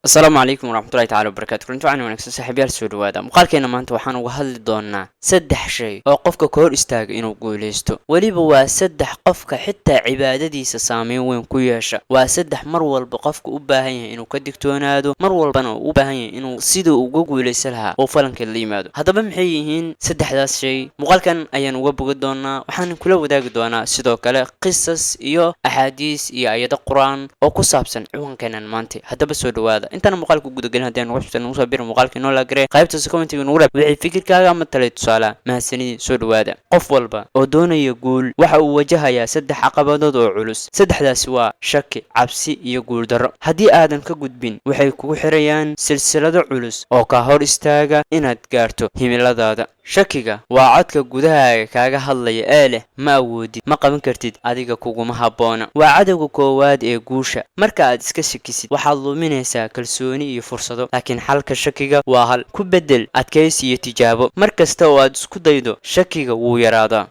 السلام عليكم ورحمة الله تعالى وبركاته. كنتوا عن ونكسو صاحبيال soo dhawaada muuqaalkeena maanta waxaan uga hadli doonaa saddex shay oo qofka ka hor istaaga inuu guuleysto. weliba waa saddex qofka xitaa cibaadadiisa saameyn weyn ku yeesha. waa saddex mar walba qofka u baahan yahay inuu ka digtoonaado, mar walbana uu u baahan yahay inuu sidoo uga guuleysan lahaa oo falanka la yimaado. haddaba maxay yihiin saddexdaas shay? muuqaalkan ayaan uga bogan doonaa, waxaan kula wadaagi doonaa sidoo kale qisas iyo axaadiis iyo ayado quraan oo ku saabsan ciwaankeenan maanta. haddaba soo dhawaada. intaan muuqaalka guda galin haddii aan ugu xustaan ugu soo biirin muuqaalka inoo la garay qaybta commentiga nugu reeb wixii fikirkaaga ama talo tusaale mahadsanid. soo dhawaada. qof walba oo doonaya guul waxa uu wajahayaa saddex caqabadood oo culus. saddexdaasi waa shaki, cabsi iyo guul darro. haddii aadan ka gudbin waxay kugu xirayaan silsilado culus oo ka hor istaaga inaad gaarto himiladaada. shakiga waa codka gudahaaga kaaga hadlaya ee leh ma awoodid, ma qaban kartid, adiga kuguma habboona. waa cadowga koowaad ee guusha. marka aad iska shakisid waxaad luminaysaa kalsooni iyo fursado. laakiin xalka shakiga waa hal ku bedel adkaysi iyo tijaabo. mar kasta oo aad isku daydo shakiga wuu yaraadaa.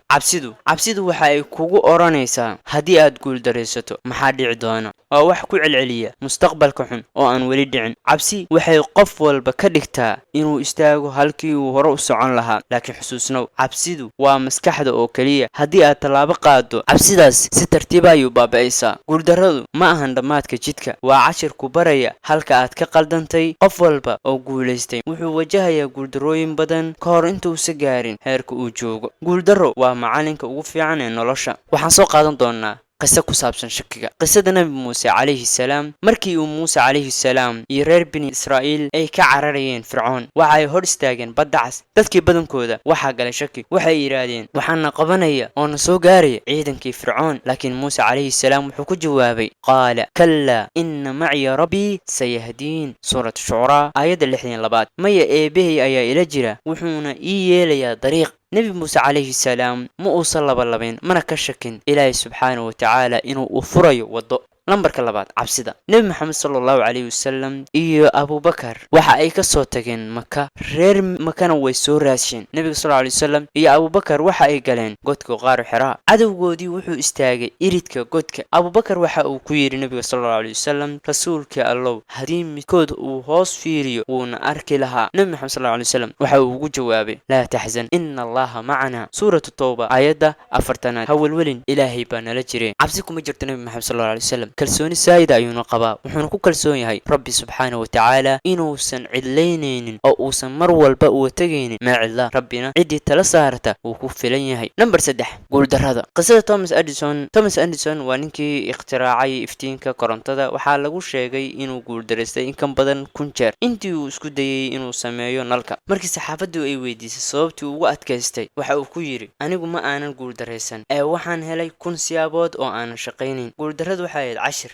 cabsidu waxa ay kugu oranaysaa haddii aad guul daraysato maxaa dhici doona. waa wax ku celceliya mustaqbalka xun oo aan weli dhicin. cabsi waxay qof walba ka dhigtaa inuu istaago halkii uu hore u socon lahaa. laakiin xusuusnow, cabsidu waa maskaxda oo keliya. haddii aad tallaabo qaado cabsidaas si tartiiba ayuu baaba'aysaa. guuldarradu ma ahan dhammaadka jidka, waa cashir ku baraya halka aad ka qaldantay. qof walba oo guulaystay wuxuu wajahayaa guuldarrooyin badan ka hor intuusa gaarin heerka uu joogo. guuldarro waa macalinka ugu fiican ee nolosha. waxaan soo qaadan doonaa qiso ku saabsan shakiga. qisada nabi muuse calayhi salaam. markii uu muuse calayhi salaam iyo reer bini israa'iil ay ka cararayeen fircoon, waxa ay hor istaageen badda cas. dadkii badankooda waxaa galay shaki. waxay yidhaahdeen waxaana qabanaya oo na soo gaaraya ciidankii fircoon. laakiin muuse calayhi salaam wuxuu ku jawaabay qaala kallaa inna maciya rabbii sayahdiin. suurat shucuraa aayadda 62. maya, eebahay ayaa ila jira wuxuuna ii yeelayaa dariiq. nebi muuse calayhi salaam ma uusan labalabayn mana ka shakin ilaahay subxaanahu watacaala inuu u furayo waddo. lambarka labaad, cabsida. nebi maxamed sallallahu calayhi wasallam iyo abubakar waxa ay ka soo tageen maka. reer makana way soo raasheen. nebiga sallallahu calayhi wasallam iyo abubakar waxa ay galeen godka qaar xiraa. cadowgoodii wuxuu istaagay iridka godka. abubakar waxa uu ku yidhi nebiga sallallahu calayhi wasallam, rasuulka allow, haddii midkood uu hoos fiiriyo wuuna arki lahaa. nebi maxamed sallallahu calayhi wasallam waxa uu ugu jawaabay laa taxzan ina allaha macana. suuratu tawba aayadda 4. hawalwelin, ilaahay baa nala jiray. cabsi kuma jirto nebi maxamed sallallahu calayhi wasallam. kalsooni saayida ayuuna qabaa. wuxuuna ku kalsoon yahay rabbi subxaanahu watacaala inuusan cidlaynaynin oo uusan mar walba uga tegaynin meel cidla. rabbina ciddii tala saarata wuu ku filan yahay. nambar 3, guuldarrada. qisada thomas edison waa ninkii ikhtiraacay iftiinka korontada. waxaa lagu sheegay inuu guuldaraystay in ka badan 1000 jeer intii uu isku dayay inuu sameeyo nalka. markii saxaafaddu ay weydiisay sababtii ugu adkaystay, waxa uu ku yidhi anigu ma aanan guuldaraysan ee waxaan helay 1000 siyaabood oo aanan shaqaynayn. guuldarradu waxay ahayd cashir.